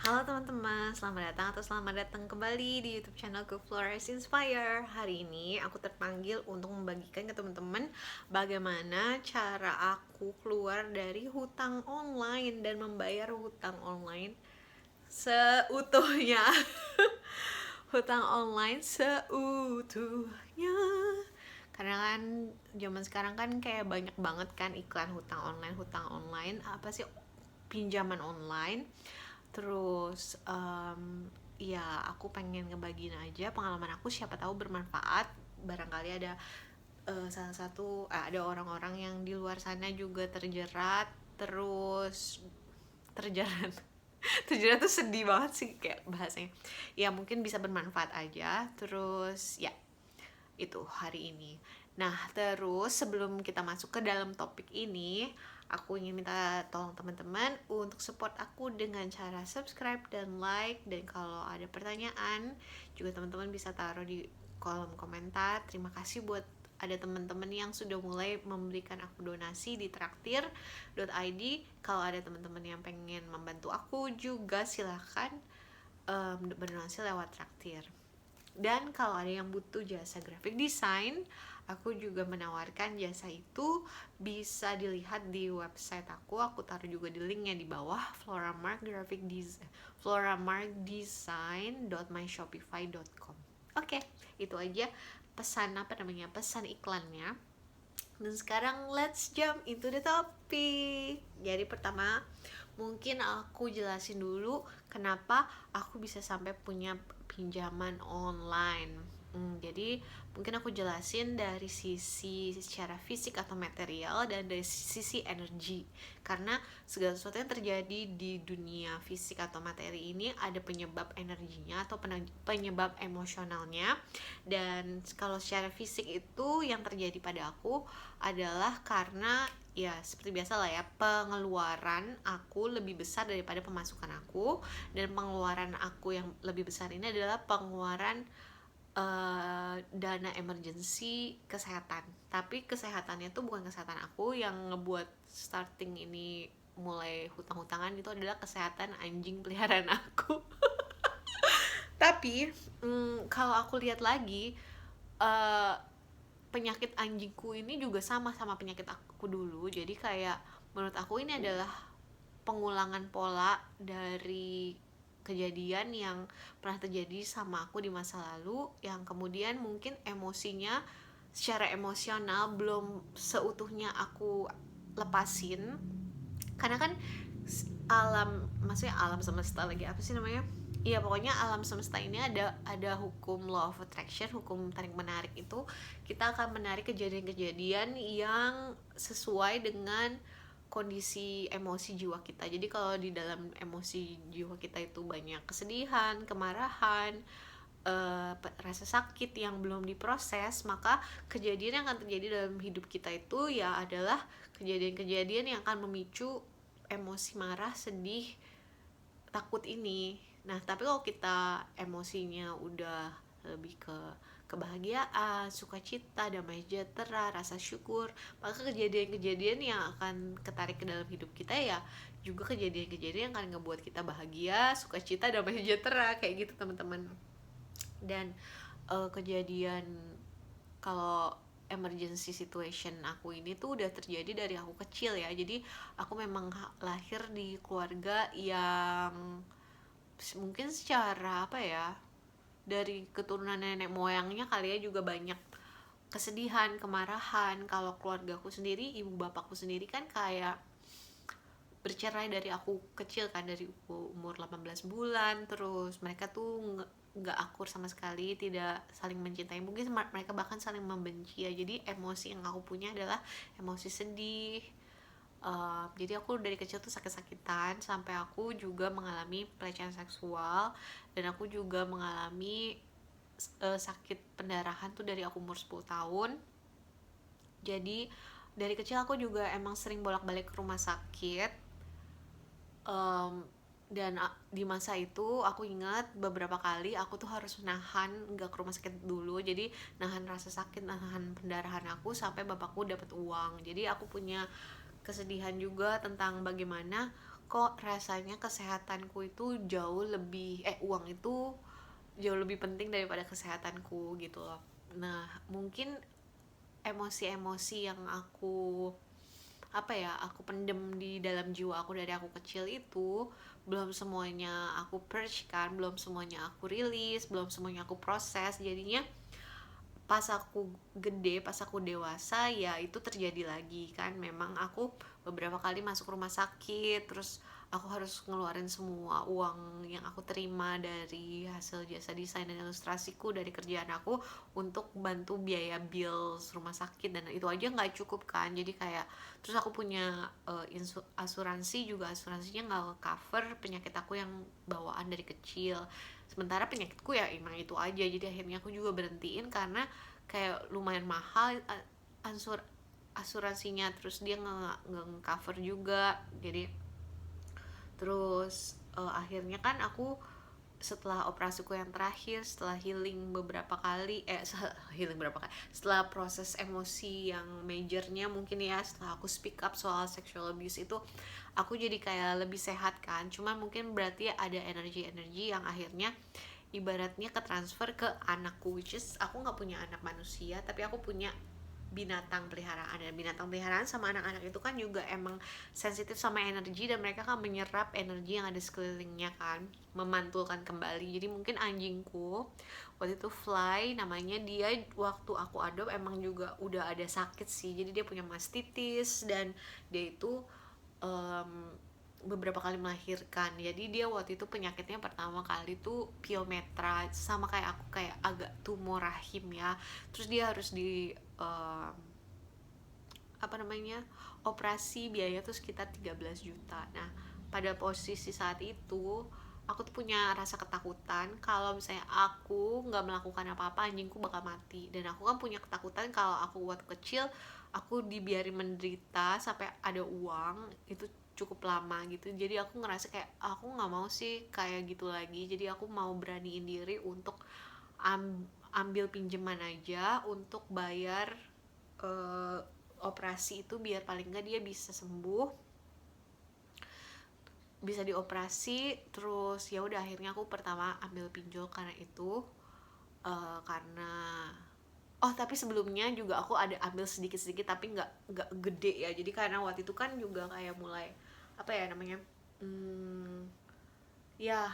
Halo teman-teman, selamat datang atau selamat datang kembali di YouTube channelku Flores Inspire. Hari ini aku terpanggil untuk membagikan ke teman-teman bagaimana cara aku keluar dari hutang online dan membayar hutang online seutuhnya. Hutang online seutuhnya. Karena kan zaman sekarang kan kayak banyak banget kan iklan hutang online, apa sih, pinjaman online. Terus ya aku pengen ngebagiin aja pengalaman aku, siapa tahu bermanfaat. Barangkali ada ada orang-orang yang di luar sana juga terjerat, terus terjerat terjerat tuh sedih banget sih kayak bahasanya. Ya mungkin bisa bermanfaat aja. Terus ya itu hari ini. Nah, terus sebelum kita masuk ke dalam topik ini, aku ingin minta tolong teman-teman untuk support aku dengan cara subscribe dan like. Dan kalau ada pertanyaan, juga teman-teman bisa taruh di kolom komentar. Terima kasih buat ada teman-teman yang sudah mulai memberikan aku donasi di traktir.id. Kalau ada teman-teman yang pengen membantu aku juga silahkan berdonasi lewat traktir. Dan kalau ada yang butuh jasa graphic design, aku juga menawarkan jasa itu. Bisa dilihat di website aku taruh juga di linknya di bawah, floramarkdesign.myshopify.com. Oke, itu aja pesan iklannya. Dan sekarang let's jump into the topic. Jadi pertama, mungkin aku jelasin dulu kenapa aku bisa sampai punya pinjaman online. Jadi mungkin aku jelasin dari sisi secara fisik atau material dan dari sisi energi. Karena segala sesuatu yang terjadi di dunia fisik atau materi ini ada penyebab energinya atau penyebab emosionalnya. Dan kalau secara fisik itu yang terjadi pada aku adalah karena ya seperti biasa lah ya, pengeluaran aku lebih besar daripada pemasukan aku. Dan pengeluaran aku yang lebih besar ini adalah pengeluaran dana emergency kesehatan. Tapi kesehatannya tuh bukan kesehatan aku yang ngebuat starting ini mulai hutang-hutangan, itu adalah kesehatan anjing peliharaan aku. Tapi kalau aku lihat lagi, uh, penyakit anjingku ini juga sama penyakit aku dulu. Jadi kayak menurut aku ini adalah pengulangan pola dari kejadian yang pernah terjadi sama aku di masa lalu, yang kemudian mungkin emosinya secara emosional belum seutuhnya aku lepasin. Karena kan maksudnya alam semesta lagi, apa sih namanya, iya pokoknya alam semesta ini ada hukum law of attraction, hukum tarik menarik. Itu kita akan menarik kejadian-kejadian yang sesuai dengan kondisi emosi jiwa kita. Jadi kalau di dalam emosi jiwa kita itu banyak kesedihan, kemarahan, rasa sakit yang belum diproses, maka kejadian yang akan terjadi dalam hidup kita itu ya adalah kejadian-kejadian yang akan memicu emosi marah, sedih, takut ini. Nah, tapi kalau kita emosinya udah lebih ke kebahagiaan, sukacita, damai sejahtera, rasa syukur, maka kejadian-kejadian yang akan ketarik ke dalam hidup kita ya juga kejadian-kejadian yang akan ngebuat kita bahagia, sukacita, damai sejahtera, kayak gitu teman-teman. Dan kejadian kalau emergency situation aku ini tuh udah terjadi dari aku kecil ya. Jadi aku memang lahir di keluarga yang mungkin secara apa ya, dari keturunan nenek moyangnya kali ya juga banyak kesedihan, kemarahan. Kalau keluargaku sendiri, ibu bapakku sendiri kan kayak bercerai dari aku kecil kan, dari umur 18 bulan. Terus mereka tuh nggak akur sama sekali, tidak saling mencintai, mungkin mereka bahkan saling membenci ya. Jadi emosi yang aku punya adalah emosi sedih. Jadi aku dari kecil tuh sakit-sakitan, sampai aku juga mengalami pelecehan seksual. Dan aku juga mengalami sakit pendarahan tuh dari aku umur 10 tahun. Jadi dari kecil aku juga emang sering bolak-balik ke rumah sakit. Dan di masa itu aku ingat beberapa kali aku tuh harus nahan nggak ke rumah sakit dulu. Jadi nahan rasa sakit, nahan pendarahan aku sampai bapakku dapat uang. Jadi aku punya kesedihan juga tentang bagaimana kok rasanya kesehatanku itu jauh lebih uang itu jauh lebih penting daripada kesehatanku gitu loh. Nah mungkin emosi-emosi yang aku pendem di dalam jiwa aku dari aku kecil itu belum semuanya aku purge kan, belum semuanya aku rilis, belum semuanya aku proses. Jadinya pas aku gede, pas aku dewasa, ya itu terjadi lagi kan. Memang aku beberapa kali masuk rumah sakit, terus aku harus ngeluarin semua uang yang aku terima dari hasil jasa desain dan ilustrasiku dari kerjaan aku untuk bantu biaya bills rumah sakit, dan itu aja nggak cukup kan. Jadi kayak terus aku punya asuransi juga, asuransinya nggak cover penyakit aku yang bawaan dari kecil, sementara penyakitku ya emang itu aja. Jadi akhirnya aku juga berhentiin karena kayak lumayan mahal asuransinya, terus dia nggak cover juga. Jadi terus akhirnya kan aku setelah operasiku yang terakhir, setelah healing beberapa kali setelah proses emosi yang majornya mungkin ya, setelah aku speak up soal sexual abuse itu, aku jadi kayak lebih sehat kan. Cuma mungkin berarti ada energi-energi yang akhirnya ibaratnya ke transfer ke anakku, which is aku nggak punya anak manusia tapi aku punya binatang peliharaan. Dan binatang peliharaan sama anak-anak itu kan juga emang sensitif sama energi, dan mereka kan menyerap energi yang ada sekelilingnya kan, memantulkan kembali. Jadi mungkin anjingku waktu itu Fly namanya, dia waktu aku adopt emang juga udah ada sakit sih. Jadi dia punya mastitis dan dia itu beberapa kali melahirkan. Jadi dia waktu itu penyakitnya pertama kali tuh piometra, sama kayak aku, kayak agak tumor rahim ya. Terus dia harus di operasi, biaya tuh sekitar 13 juta. Nah pada posisi saat itu aku tuh punya rasa ketakutan kalau misalnya aku nggak melakukan apa-apa anjingku bakal mati. Dan aku kan punya ketakutan kalau aku waktu kecil aku dibiarin menderita sampai ada uang itu cukup lama gitu. Jadi aku ngerasa kayak aku nggak mau sih kayak gitu lagi. Jadi aku mau beraniin diri untuk ambil pinjaman aja untuk bayar operasi itu, biar paling nggak dia bisa sembuh, bisa dioperasi. Terus ya udah akhirnya aku pertama ambil pinjol karena itu karena tapi sebelumnya juga aku ada ambil sedikit-sedikit tapi nggak gede ya. Jadi karena waktu itu kan juga kayak mulai ya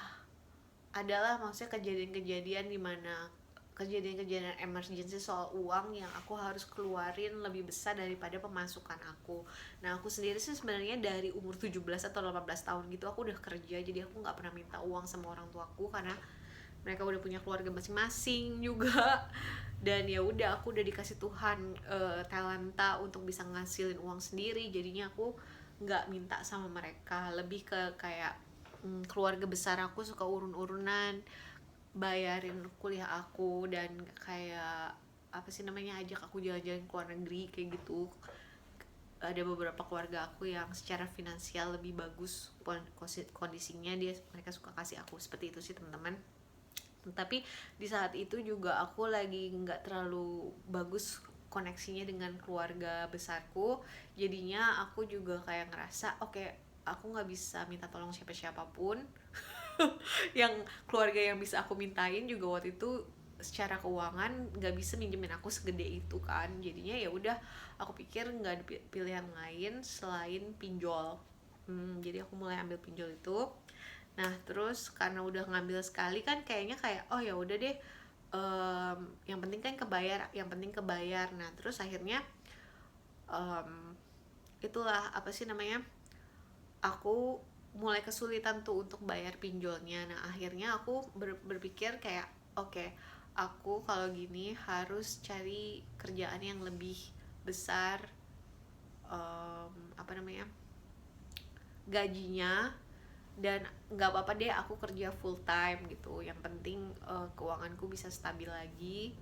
adalah maksudnya kejadian-kejadian dimana kejadian-kejadian emergency soal uang yang aku harus keluarin lebih besar daripada pemasukan aku. Nah aku sendiri sih sebenarnya dari umur 17 atau 18 tahun gitu aku udah kerja, jadi aku nggak pernah minta uang sama orang tuaku karena mereka udah punya keluarga masing-masing juga. Dan ya udah aku udah dikasih Tuhan talenta untuk bisa ngasilin uang sendiri, jadinya aku nggak minta sama mereka. Lebih ke kayak keluarga besar aku suka urun-urunan bayarin kuliah aku, dan kayak ajak aku jalan-jalan ke luar negeri kayak gitu. Ada beberapa keluarga aku yang secara finansial lebih bagus kondisinya, mereka suka kasih aku seperti itu sih teman-teman. Tapi di saat itu juga aku lagi nggak terlalu bagus koneksinya dengan keluarga besarku, jadinya aku juga kayak ngerasa aku nggak bisa minta tolong siapa-siapapun. Yang keluarga yang bisa aku mintain juga waktu itu secara keuangan nggak bisa minjemin aku segede itu kan. Jadinya ya udah aku pikir nggak ada pilihan lain selain pinjol. Jadi aku mulai ambil pinjol itu. Nah terus karena udah ngambil sekali kan kayaknya kayak ya udah deh, yang penting kan kebayar. Nah terus akhirnya itulah aku mulai kesulitan tuh untuk bayar pinjolnya. Nah akhirnya aku berpikir kayak aku kalau gini harus cari kerjaan yang lebih besar gajinya, dan nggak apa-apa deh aku kerja full time gitu, yang penting keuanganku bisa stabil lagi.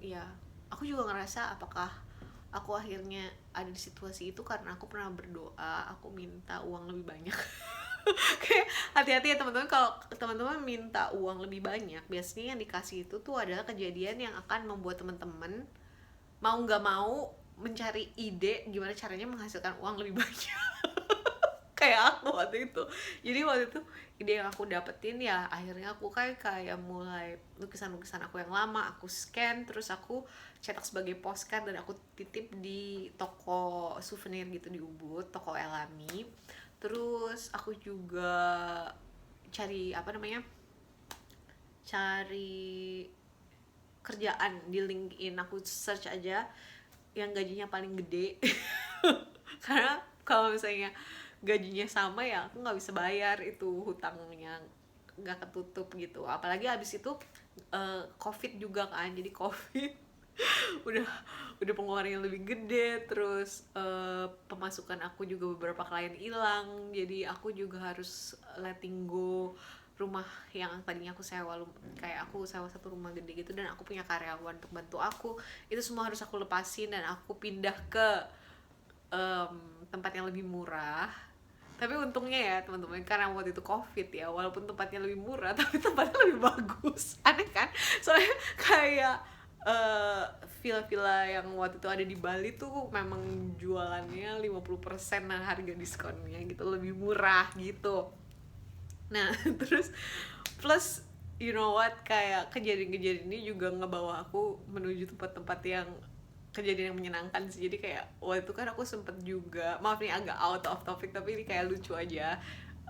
Ya aku juga ngerasa apakah aku akhirnya ada di situasi itu karena aku pernah berdoa aku minta uang lebih banyak. Kayak hati-hati ya teman-teman, kalau teman-teman minta uang lebih banyak, biasanya yang dikasih itu tuh adalah kejadian yang akan membuat teman-teman mau nggak mau mencari ide gimana caranya menghasilkan uang lebih banyak. Kayak aku waktu itu. Jadi waktu itu ide yang aku dapetin ya akhirnya aku kayak mulai lukisan-lukisan aku yang lama aku scan, terus aku cetak sebagai postcard dan aku titip di toko souvenir gitu di Ubud, toko Elami. Terus aku juga cari cari kerjaan di LinkedIn, aku search aja yang gajinya paling gede. Karena kalau misalnya gajinya sama ya aku nggak bisa bayar itu hutangnya, nggak ketutup gitu. Apalagi abis itu COVID juga kan, jadi COVID udah pengeluaran yang lebih gede, terus pemasukan aku juga beberapa klien hilang, jadi aku juga harus letting go rumah yang tadinya aku sewa, kayak aku sewa satu rumah gede gitu dan aku punya karyawan untuk bantu aku, itu semua harus aku lepasin dan aku pindah ke tempat yang lebih murah. Tapi untungnya ya teman-teman, karena waktu itu COVID ya, walaupun tempatnya lebih murah tapi tempatnya lebih bagus. Aneh kan? Soalnya kayak villa-villa yang waktu itu ada di Bali tuh memang jualannya 50% nah harga diskonnya gitu, lebih murah gitu. Nah terus plus you know what, kayak kejadian-kejadian ini juga ngebawa aku menuju tempat-tempat yang kejadian yang menyenangkan sih. Jadi kayak waktu itu kan aku sempet juga, maaf nih agak out of topic tapi ini kayak lucu aja.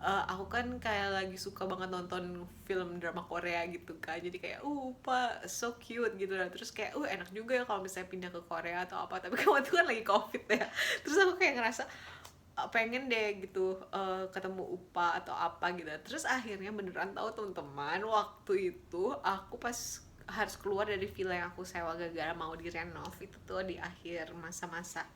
Aku kan kayak lagi suka banget nonton film drama Korea gitu kan, jadi kayak pak so cute gitu lah. Terus kayak enak juga ya kalau misalnya pindah ke Korea atau apa, tapi kan waktu itu kan lagi COVID ya. Terus aku kayak ngerasa pengen deh gitu ketemu Upa atau apa gitu. Terus akhirnya beneran tahu teman-teman, waktu itu aku pas harus keluar dari villa yang aku sewa gara-gara mau direnov, itu tuh di akhir masa-masa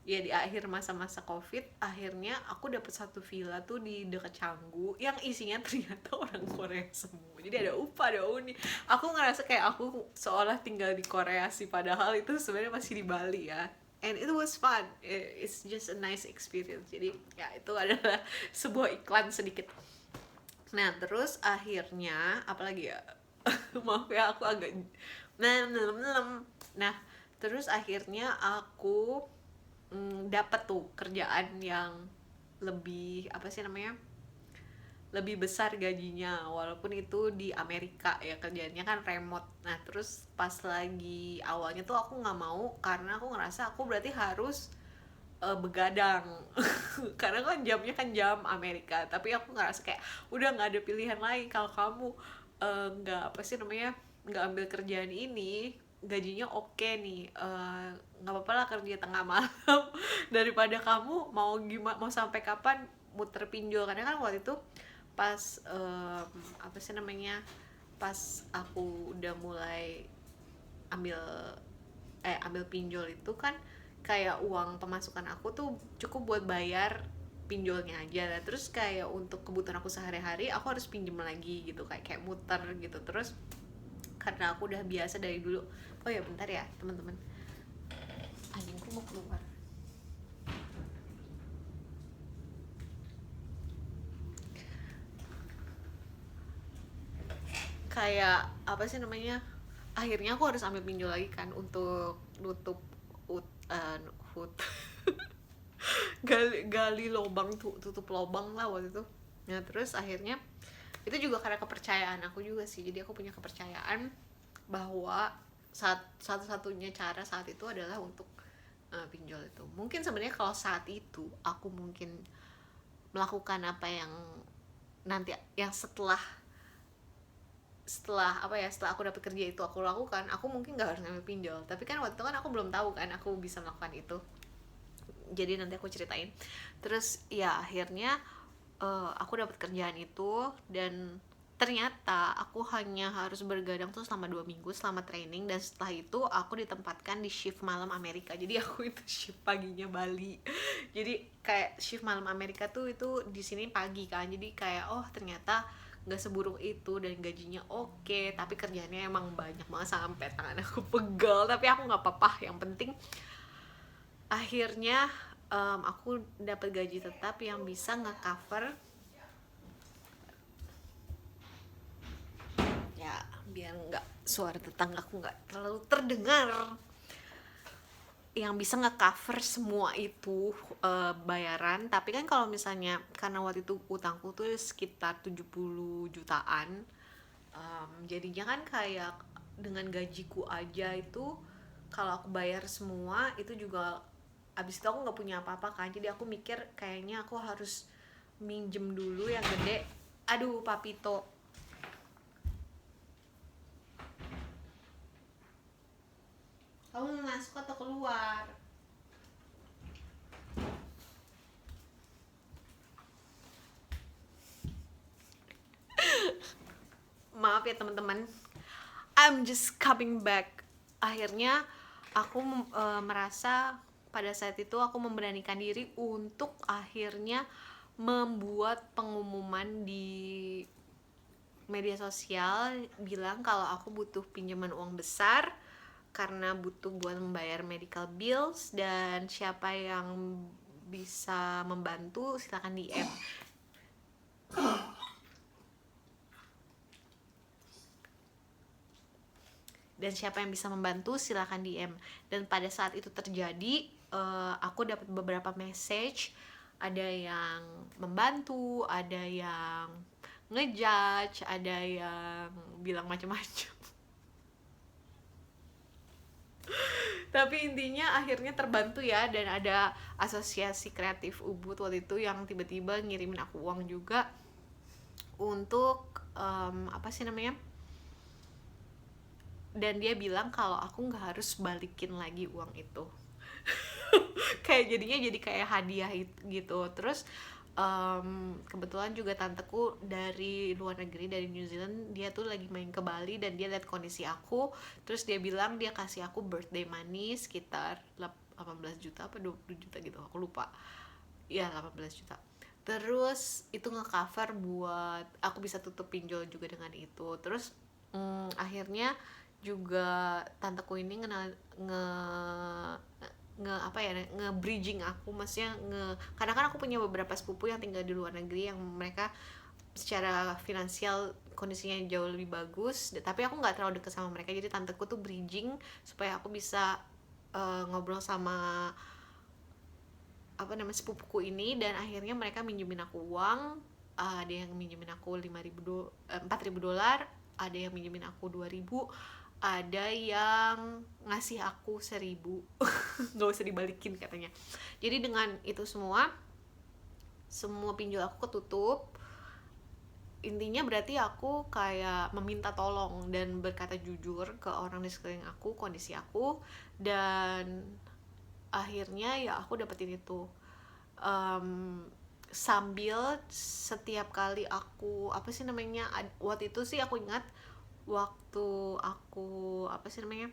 ya di akhir masa-masa COVID. Akhirnya aku dapet satu villa tuh di dekat Canggu yang isinya ternyata orang Korea semua. Jadi ada Upa, ada Uni. Aku ngerasa kayak aku seolah tinggal di Korea sih, padahal itu sebenarnya masih di Bali ya. And it was fun, it's just a nice experience. Jadi ya itu adalah sebuah iklan sedikit. Nah terus akhirnya apalagi ya, maaf ya aku agak nah terus akhirnya aku dapat tuh kerjaan yang lebih lebih besar gajinya, walaupun itu di Amerika ya, kerjaannya kan remote. Nah terus pas lagi awalnya tuh aku nggak mau karena aku ngerasa aku berarti harus begadang. Karena kan jamnya kan jam Amerika, tapi aku ngerasa kayak udah nggak ada pilihan lain. Kalau kamu nggak nggak ambil kerjaan ini, gajinya oke nih, nggak apa-apa lah kerja tengah malam daripada kamu mau sampai kapan muter pinjol. Karena kan waktu itu pas pas aku udah mulai ambil pinjol itu kan kayak uang pemasukan aku tuh cukup buat bayar pinjolnya aja. Terus kayak untuk kebutuhan aku sehari-hari aku harus pinjem lagi gitu, kayak muter gitu. Terus karena aku udah biasa dari dulu. Oh ya bentar ya teman-teman, anjingku mau keluar. Kayak akhirnya aku harus ambil pinjol lagi kan untuk nutup gali lubang, tutup lubang lah waktu itu. Nah terus akhirnya itu juga karena kepercayaan aku juga sih. Jadi aku punya kepercayaan bahwa satu-satunya cara saat itu adalah untuk pinjol itu. Mungkin sebenarnya kalau saat itu aku mungkin melakukan apa yang nanti yang setelah aku dapat kerja itu aku lakukan, aku mungkin nggak harus ngambil pinjol. Tapi kan waktu itu kan aku belum tahu kan aku bisa melakukan itu, jadi nanti aku ceritain. Terus ya akhirnya aku dapat kerjaan itu dan ternyata aku hanya harus bergadang tuh selama 2 minggu selama training, dan setelah itu aku ditempatkan di shift malam Amerika. Jadi aku itu shift paginya Bali. Jadi kayak shift malam Amerika tuh itu di sini pagi kan, jadi kayak ternyata nggak seburuk itu dan gajinya oke, tapi kerjaannya emang banyak banget sampai tangan aku pegel. Tapi aku nggak apa-apa, yang penting akhirnya aku dapat gaji tetap yang bisa nge-cover ya, biar nggak suara tetangga aku nggak terlalu terdengar. yang bisa nge-cover semua itu bayaran. Tapi kan kalau misalnya karena waktu itu utangku tuh sekitar 70 jutaan, jadinya kan kayak dengan gajiku aja itu kalau aku bayar semua itu juga abis itu aku nggak punya apa-apa kan. Jadi aku mikir kayaknya aku harus minjem dulu yang gede. Aduh papito, kamu mau masuk atau keluar? Maaf ya teman-teman, I'm just coming back. Akhirnya aku merasa pada saat itu aku memberanikan diri untuk akhirnya membuat pengumuman di media sosial bilang kalau aku butuh pinjaman uang besar karena butuh buat membayar medical bills, dan siapa yang bisa membantu silakan DM. Dan siapa yang bisa membantu silakan DM. Dan pada saat itu terjadi, aku dapat beberapa message, ada yang membantu, ada yang ngejudge, ada yang bilang macam-macam. Tapi intinya akhirnya terbantu ya, dan ada asosiasi kreatif Ubud waktu itu yang tiba-tiba ngirimin aku uang juga untuk apa sih namanya, dan dia bilang kalau aku nggak harus balikin lagi uang itu. Kayak jadinya jadi kayak hadiah gitu. Terus kebetulan juga tanteku dari luar negeri, dari New Zealand, dia tuh lagi main ke Bali dan dia lihat kondisi aku, terus dia bilang dia kasih aku birthday money sekitar 18 juta apa 20 juta gitu, aku lupa ya, 18 juta. Terus itu nge-cover buat aku bisa tutup pinjol juga dengan itu. Terus akhirnya juga tanteku ini apa ya, nge-bridging aku, maksudnya karena kan aku punya beberapa sepupu yang tinggal di luar negeri yang mereka secara finansial kondisinya jauh lebih bagus, tapi aku nggak terlalu deket sama mereka. Jadi tanteku tuh bridging supaya aku bisa ngobrol sama apa namanya sepupuku ini, dan akhirnya mereka minjemin aku uang. Ada yang minjemin aku $4.000, ada yang minjemin aku 2.000, ada yang ngasih aku 1.000. Nggak usah dibalikin katanya. Jadi dengan itu semua pinjol aku ketutup. Intinya berarti aku kayak meminta tolong dan berkata jujur ke orang di sekeliling aku kondisi aku, dan akhirnya ya aku dapetin itu. Sambil setiap kali aku apa sih namanya, waktu itu sih aku ingat waktu aku apa sih namanya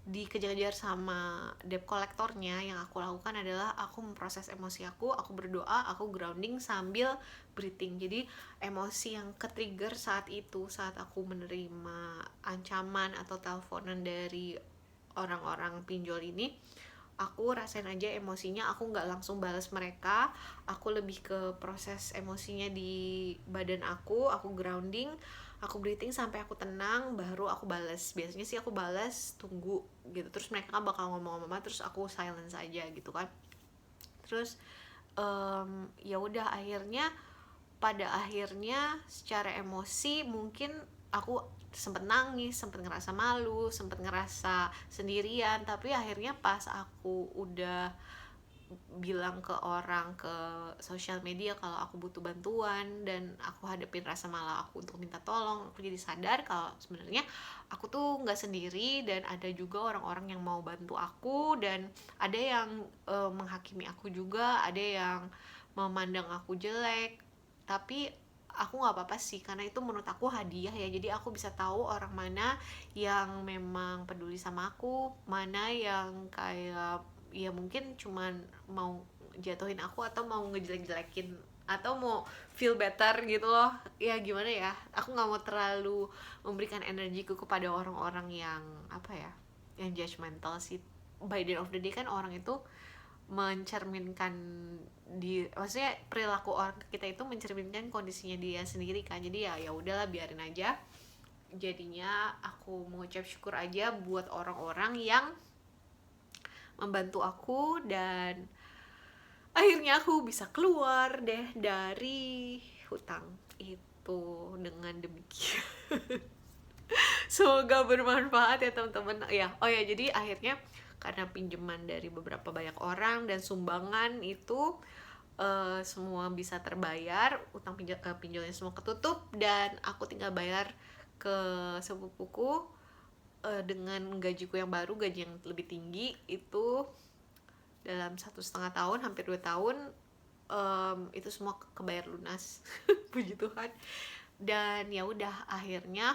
dikejar-kejar sama debt kolektornya, yang aku lakukan adalah aku memproses emosi aku berdoa, aku grounding sambil breathing. Jadi emosi yang ke-trigger saat itu, saat aku menerima ancaman atau teleponan dari orang-orang pinjol ini, aku rasain aja emosinya, aku nggak langsung balas mereka, aku lebih ke proses emosinya di badan aku grounding, aku breathing sampai aku tenang, baru aku balas. Biasanya sih aku balas tunggu gitu, terus mereka kan bakal ngomong-ngomong, terus aku silence aja gitu kan. Terus ya udah, akhirnya pada akhirnya secara emosi mungkin aku sempet nangis, sempet ngerasa malu, sempet ngerasa sendirian, tapi akhirnya pas aku udah bilang ke orang ke sosial media kalau aku butuh bantuan dan aku hadapin rasa malah aku untuk minta tolong, aku jadi sadar kalau sebenarnya aku tuh nggak sendiri, dan ada juga orang-orang yang mau bantu aku, dan ada yang menghakimi aku juga, ada yang memandang aku jelek. Tapi aku nggak apa-apa sih, karena itu menurut aku hadiah ya. Jadi aku bisa tahu orang mana yang memang peduli sama aku, mana yang kayak ya mungkin cuman mau jatuhin aku atau mau ngejelek-jelekin atau mau feel better gitu loh. Ya gimana ya, aku nggak mau terlalu memberikan energiku kepada orang-orang yang apa ya, yang judgmental sih. By the end of the day kan orang itu mencerminkan maksudnya perilaku orang kita itu mencerminkan kondisinya dia sendiri kan. Jadi ya udahlah, biarin aja. Jadinya aku mengucap syukur aja buat orang-orang yang membantu aku, dan akhirnya aku bisa keluar deh dari hutang itu. Dengan demikian semoga bermanfaat ya teman-teman ya. Oh ya, jadi akhirnya karena pinjaman dari beberapa banyak orang dan sumbangan itu semua bisa terbayar, utang pinjolnya semua ketutup, dan aku tinggal bayar ke sepupuku dengan gajiku yang baru, gaji yang lebih tinggi itu dalam 1,5 tahun, hampir 2 tahun. Itu semua kebayar lunas puji Tuhan. Dan ya udah, akhirnya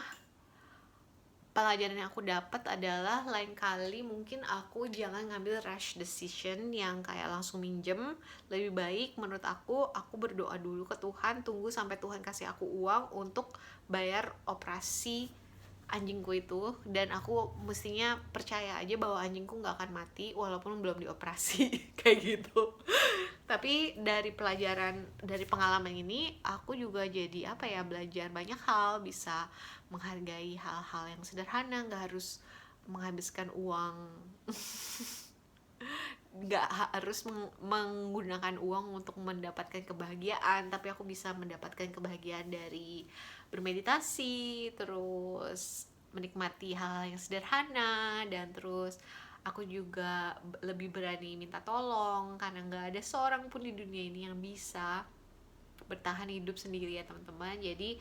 pelajaran yang aku dapat adalah lain kali mungkin aku jangan ngambil rush decision yang kayak langsung minjem. Lebih baik menurut aku berdoa dulu ke Tuhan, tunggu sampai Tuhan kasih aku uang untuk bayar operasi anjingku itu, dan aku mestinya percaya aja bahwa anjingku nggak akan mati walaupun belum dioperasi kayak gitu. Tapi dari pengalaman ini aku juga jadi belajar banyak hal, bisa menghargai hal-hal yang sederhana, nggak harus menghabiskan uang nggak harus menggunakan uang untuk mendapatkan kebahagiaan, tapi aku bisa mendapatkan kebahagiaan dari bermeditasi, terus menikmati hal-hal yang sederhana, dan terus aku juga lebih berani minta tolong karena nggak ada seorang pun di dunia ini yang bisa bertahan hidup sendiri ya teman-teman. Jadi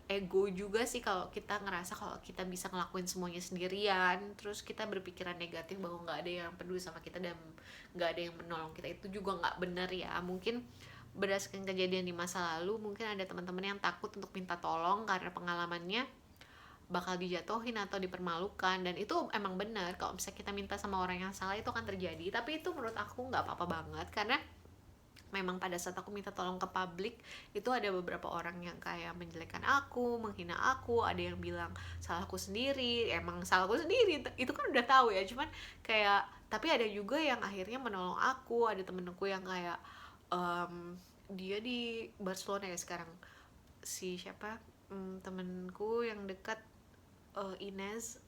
ego juga sih kalau kita ngerasa kalau kita bisa ngelakuin semuanya sendirian, terus kita berpikiran negatif bahwa nggak ada yang peduli sama kita dan nggak ada yang menolong kita. Itu juga nggak benar ya. Mungkin berdasarkan kejadian di masa lalu, mungkin ada teman-teman yang takut untuk minta tolong karena pengalamannya bakal dijatuhin atau dipermalukan, dan itu emang benar. Kalau misalnya kita minta sama orang yang salah itu akan terjadi, tapi itu menurut aku nggak apa-apa banget, karena memang pada saat aku minta tolong ke publik itu ada beberapa orang yang kayak menjelekkan aku, menghina aku, ada yang bilang salahku sendiri. Emang salahku sendiri itu kan udah tahu ya, cuman kayak tapi ada juga yang akhirnya menolong aku. Ada temenku yang kayak dia di Barcelona ya sekarang, si siapa, temenku yang dekat, Ines.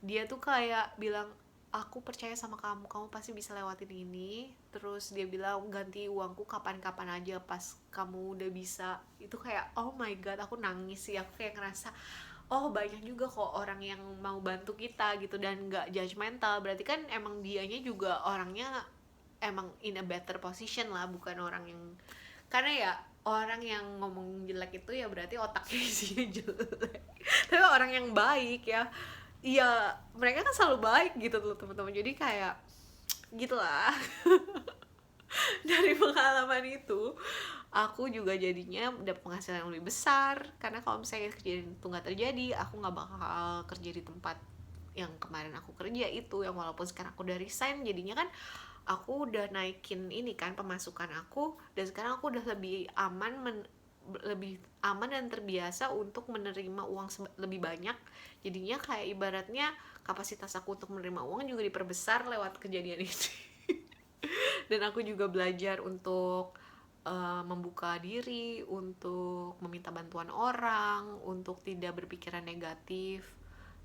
Dia tuh kayak bilang, aku percaya sama kamu, kamu pasti bisa lewatin ini. Terus dia bilang ganti uangku kapan-kapan aja pas kamu udah bisa. Itu kayak oh my god, aku nangis sih. Aku kayak ngerasa oh banyak juga kok orang yang mau bantu kita gitu, dan gak judgmental. Berarti kan emang dianya juga orangnya emang in a better position lah, bukan orang yang, karena ya orang yang ngomong jelek itu ya berarti otaknya isinya jelek. Tapi orang yang baik ya, iya mereka kan selalu baik gitu tuh teman-teman. Jadi kayak gitulah. Dari pengalaman itu aku juga jadinya dapat penghasilan yang lebih besar, karena kalau misalnya kejadian itu nggak terjadi, aku nggak bakal kerja di tempat yang kemarin aku kerja itu, yang walaupun sekarang aku udah resign. Jadinya kan aku udah naikin ini kan pemasukan aku, dan sekarang aku udah lebih aman dan terbiasa untuk menerima uang lebih banyak. Jadinya kayak ibaratnya kapasitas aku untuk menerima uang juga diperbesar lewat kejadian ini. Dan aku juga belajar untuk membuka diri, untuk meminta bantuan orang, untuk tidak berpikiran negatif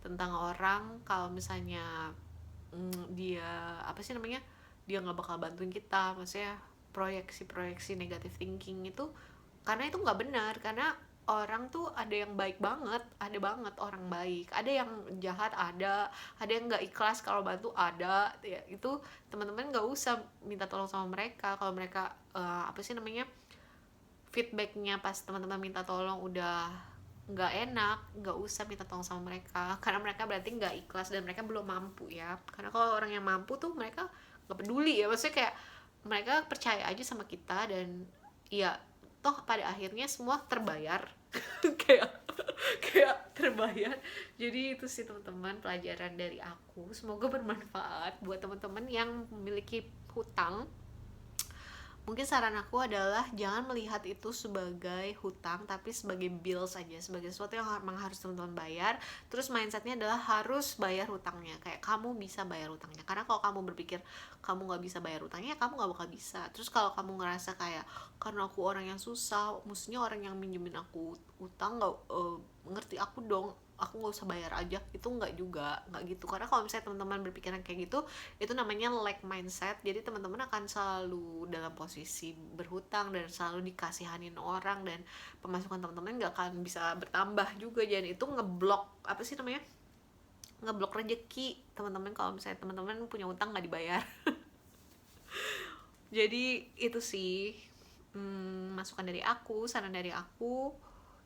tentang orang. Kalau misalnya dia dia nggak bakal bantuin kita, maksudnya proyeksi negatif thinking itu, karena itu nggak benar. Karena orang tuh ada yang baik banget, ada banget orang baik, ada yang jahat, ada yang nggak ikhlas kalau bantu, ada ya. Itu teman-teman nggak usah minta tolong sama mereka. Kalau mereka feedbacknya pas teman-teman minta tolong udah nggak enak, nggak usah minta tolong sama mereka, karena mereka berarti nggak ikhlas dan mereka belum mampu ya. Karena kalau orang yang mampu tuh mereka nggak peduli ya, maksudnya kayak mereka percaya aja sama kita, dan ya toh pada akhirnya semua terbayar. kayak terbayar. Jadi itu sih teman-teman pelajaran dari aku, semoga bermanfaat buat teman-teman yang memiliki hutang. Mungkin saran aku adalah jangan melihat itu sebagai hutang, tapi sebagai bill saja, sebagai sesuatu yang memang harus teman-teman bayar. Terus mindsetnya adalah harus bayar hutangnya, kayak kamu bisa bayar hutangnya. Karena kalau kamu berpikir kamu nggak bisa bayar hutangnya, kamu nggak bakal bisa. Terus kalau kamu ngerasa kayak karena aku orang yang susah, mestinya orang yang minjemin aku hutang nggak ngerti aku dong, aku nggak usah bayar aja, itu nggak gitu. Karena kalau misalnya teman-teman berpikiran kayak gitu, itu namanya lack mindset. Jadi teman-teman akan selalu dalam posisi berhutang dan selalu dikasihanin orang, dan pemasukan teman-teman nggak akan bisa bertambah juga. Jadi itu ngeblok, apa sih namanya, ngeblok rezeki teman-teman kalau misalnya teman-teman punya utang nggak dibayar. Jadi itu sih masukan dari aku, saran dari aku.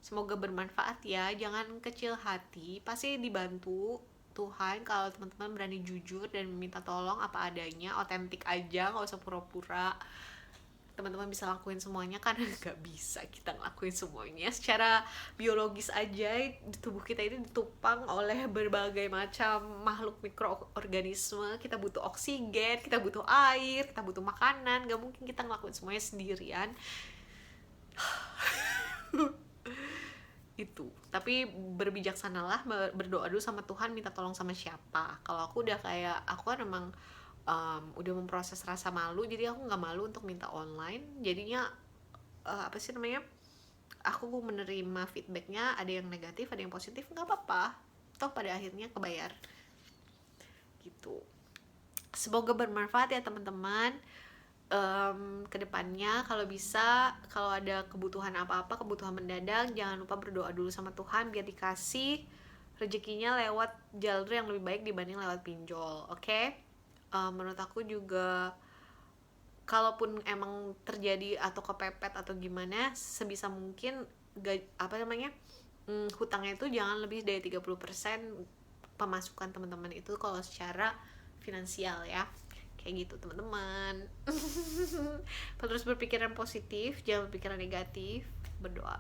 Semoga bermanfaat ya. Jangan kecil hati, pasti dibantu Tuhan kalau teman-teman berani jujur dan meminta tolong apa adanya, otentik aja, nggak usah pura-pura. Teman-teman bisa lakuin semuanya, karena nggak bisa kita ngelakuin semuanya. Secara biologis aja, di tubuh kita ini ditopang oleh berbagai macam makhluk mikroorganisme. Kita butuh oksigen, kita butuh air, kita butuh makanan. Nggak mungkin kita ngelakuin semuanya sendirian. Itu, tapi berbijaksanalah, berdoa dulu sama Tuhan, minta tolong sama siapa. Kalau aku udah kayak, aku kan emang udah memproses rasa malu, jadi aku nggak malu untuk minta online. Jadinya apa sih namanya, aku menerima feedbacknya, ada yang negatif ada yang positif, nggak apa-apa, toh pada akhirnya kebayar gitu. Semoga bermanfaat ya teman-teman. Kedepannya kalau bisa, kalau ada kebutuhan apa-apa, kebutuhan mendadak, jangan lupa berdoa dulu sama Tuhan biar dikasih rezekinya lewat jalur yang lebih baik dibanding lewat pinjol. Oke? Menurut aku juga, kalaupun emang terjadi atau kepepet atau gimana, sebisa mungkin hutangnya itu jangan lebih dari 30% pemasukan teman-teman itu kalau secara finansial ya. Kayak gitu teman-teman. Terus berpikiran positif, jangan berpikiran negatif, berdoa.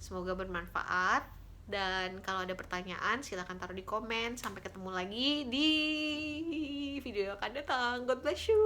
Semoga bermanfaat, dan kalau ada pertanyaan silahkan taruh di komen. Sampai ketemu lagi di video yang akan datang. God bless you.